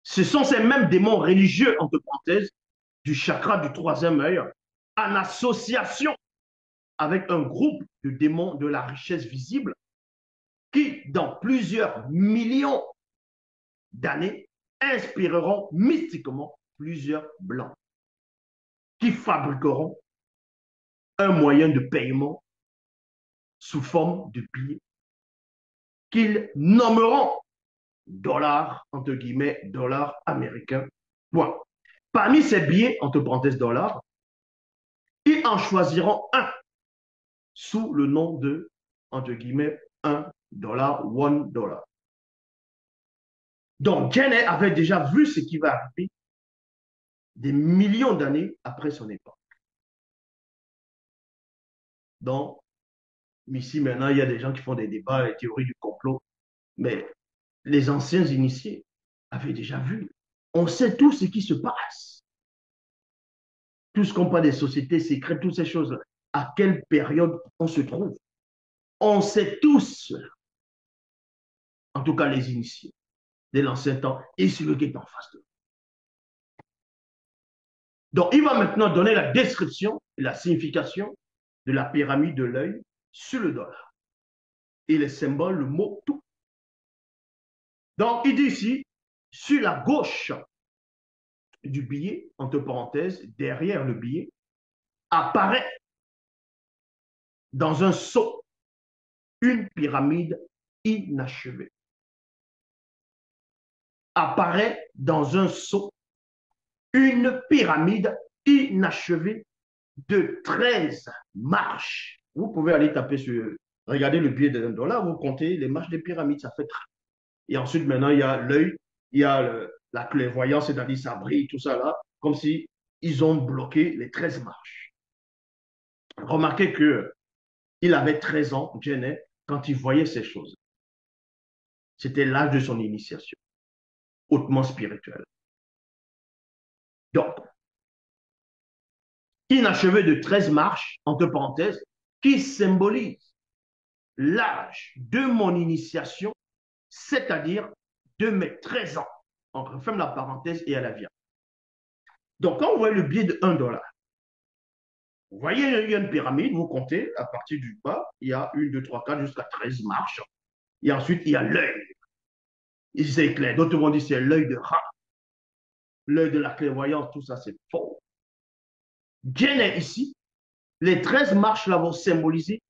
Ce sont ces mêmes démons religieux, entre parenthèses, du chakra du troisième œil, en association avec un groupe de démons de la richesse visible qui, dans plusieurs millions d'années, inspireront mystiquement plusieurs blancs qui fabriqueront un moyen de paiement sous forme de billets qu'ils nommeront dollars, entre guillemets, dollars américains. Point. Parmi ces billets, entre parenthèses dollars, ils en choisiront un sous le nom de, entre guillemets, un dollar, one dollar. Donc, Jenner avait déjà vu ce qui va arriver des millions d'années après son époque. Donc, ici, maintenant, il y a des gens qui font des débats, les théories du complot, mais les anciens initiés avaient déjà vu. On sait tout ce qui se passe. Tout ce qu'on parle des sociétés secrètes, toutes ces choses-là. À quelle période on se trouve. On sait tous, en tout cas les initiés, de l'ancien temps, et celui qui est en face de nous. Donc, il va maintenant donner la description et la signification de la pyramide de l'œil sur le dollar. Et les symboles, le mot tout. Donc, il dit ici, sur la gauche du billet, entre parenthèses, derrière le billet, apparaît dans un seau une pyramide inachevée. Apparaît dans un seau une pyramide inachevée de 13 marches. Vous pouvez aller taper sur, regardez le billet de $1, vous comptez les marches des pyramides, ça fait 13. Et ensuite, maintenant, il y a l'œil, il y a la clairvoyance, c'est-à-dire ça brille, tout ça là, comme si ils ont bloqué les 13 marches. Remarquez qu'il avait 13 ans, Jenner, quand il voyait ces choses. C'était l'âge de son initiation, hautement spirituelle. Donc, inachevé de 13 marches, entre parenthèses, qui symbolise l'âge de mon initiation, c'est-à-dire de mes 13 ans. On referme la parenthèse et à la vie. Donc, quand vous voyez le billet de $1, vous voyez, il y a une pyramide, vous comptez, à partir du bas, il y a 1, 2, 3, 4, jusqu'à 13 marches. Et ensuite, il y a l'œil. Ici, c'est clair. D'autres vont dire c'est l'œil de rat, l'œil de la clairvoyance, tout ça, c'est faux. Dieu est ici. Les 13 marches là vont symboliser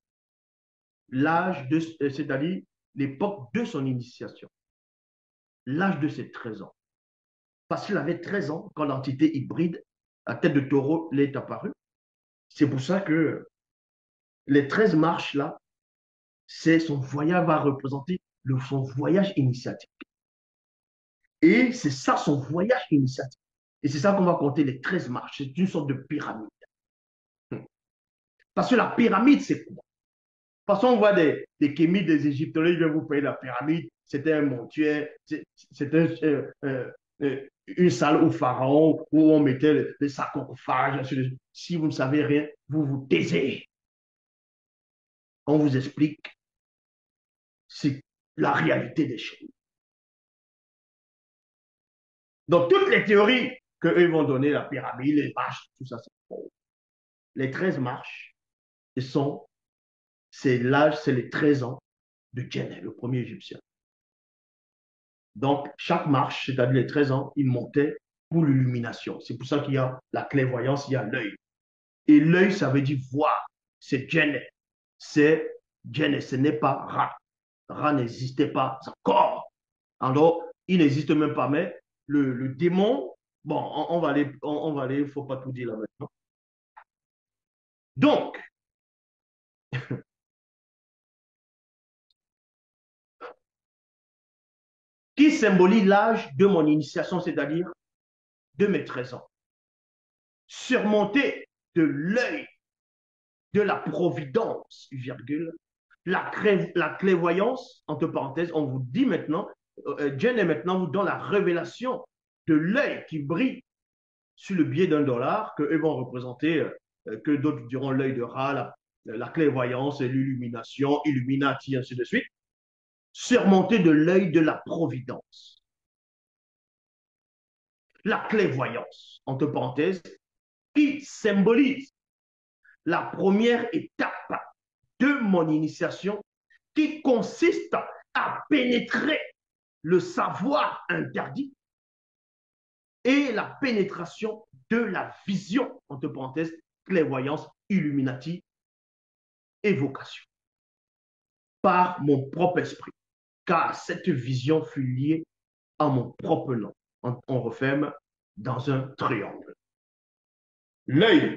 l'âge de, c'est-à-dire l'époque de son initiation, l'âge de ses 13 ans. Parce qu'il avait 13 ans quand l'entité hybride à tête de taureau l'est apparue. C'est pour ça que les 13 marches là, c'est son voyage va représenter son voyage initiatique. Et c'est ça son voyage initiatique. Et c'est ça qu'on va compter les 13 marches. C'est une sorte de pyramide. Parce que la pyramide, c'est quoi? Parce qu'on voit des kémites, des Égyptiens, ils viennent vous payer la pyramide. C'était un mortuaire, c'était une salle au pharaon où on mettait les sarcophages. Si vous ne savez rien, vous vous taisez. On vous explique c'est la réalité des choses. Donc, toutes les théories qu'eux vont donner, la pyramide, les marches, tout ça, c'est faux. Les 13 marches, c'est l'âge, c'est les 13 ans de Djenné, le premier Égyptien. Donc, chaque marche, c'est-à-dire les 13 ans, il montait pour l'illumination. C'est pour ça qu'il y a la clairvoyance, il y a l'œil. Et l'œil, ça veut dire voir. C'est Djenné. C'est Djenné, ce n'est pas Ra. Ra n'existait pas encore. Alors, il n'existe même pas, mais le démon, bon, on va aller, il ne faut pas tout dire là maintenant. Donc, qui symbolise l'âge de mon initiation, c'est-à-dire de mes 13 ans. Surmonté de l'œil de la providence, virgule, la clairvoyance, entre parenthèses, on vous dit maintenant, Jen est maintenant vous donne la révélation de l'œil qui brille sur le biais $1, que eux vont représenter, que d'autres diront l'œil de Ra, la clairvoyance et l'illumination, Illuminati, ainsi de suite, surmonté de l'œil de la providence. la clairvoyance, entre parenthèses, qui symbolise la première étape de mon initiation qui consiste à pénétrer le savoir interdit et la pénétration de la vision, entre parenthèses, clairvoyance, illuminati, évocation, par mon propre esprit, car cette vision fut liée à mon propre nom. On referme dans un triangle. L'œil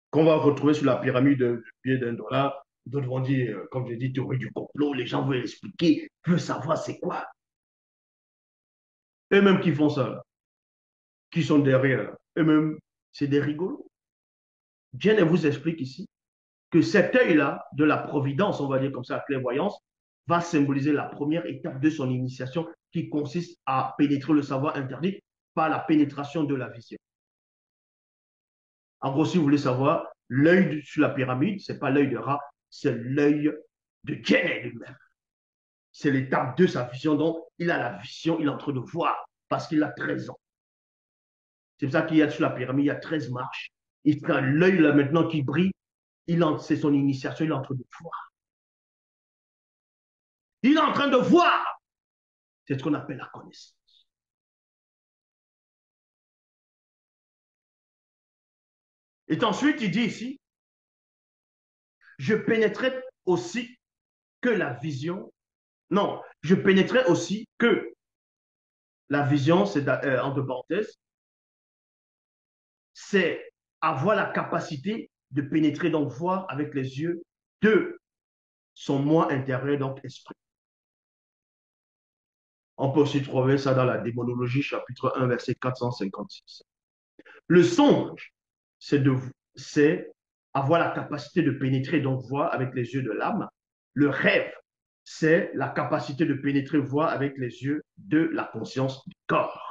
qu'on va retrouver sur la pyramide de pied d'un dollar, d'autres vont dire, comme je dis, théorie du complot, les gens veulent expliquer, veulent savoir c'est quoi. Eux-mêmes qui font ça, là, qui sont derrière, eux-mêmes, c'est des rigolos. Dieu vous explique ici que cet œil-là, de la providence, on va dire comme ça, la clairvoyance, va symboliser la première étape de son initiation qui consiste à pénétrer le savoir interdit par la pénétration de la vision. En gros, si vous voulez savoir, l'œil sur la pyramide, ce n'est pas l'œil de rat, c'est l'œil de Dieu lui-même. C'est l'étape de sa vision, donc il a la vision, il est en train de voir parce qu'il a 13 ans. C'est pour ça qu'il y a sur la pyramide, il y a 13 marches. Il a l'œil là maintenant qui brille, c'est son initiation, il est en train de voir. Il est en train de voir. C'est ce qu'on appelle la connaissance. Et ensuite, il dit ici, je pénétrais aussi que la vision, non, je pénétrais aussi que la vision, c'est entre parenthèses, c'est avoir la capacité de pénétrer, donc voir avec les yeux de son moi intérieur, donc esprit. On peut aussi trouver ça dans la démonologie, chapitre 1, verset 456. Le songe, c'est avoir la capacité de pénétrer, donc voir avec les yeux de l'âme. Le rêve, c'est la capacité de pénétrer, voir avec les yeux de la conscience du corps.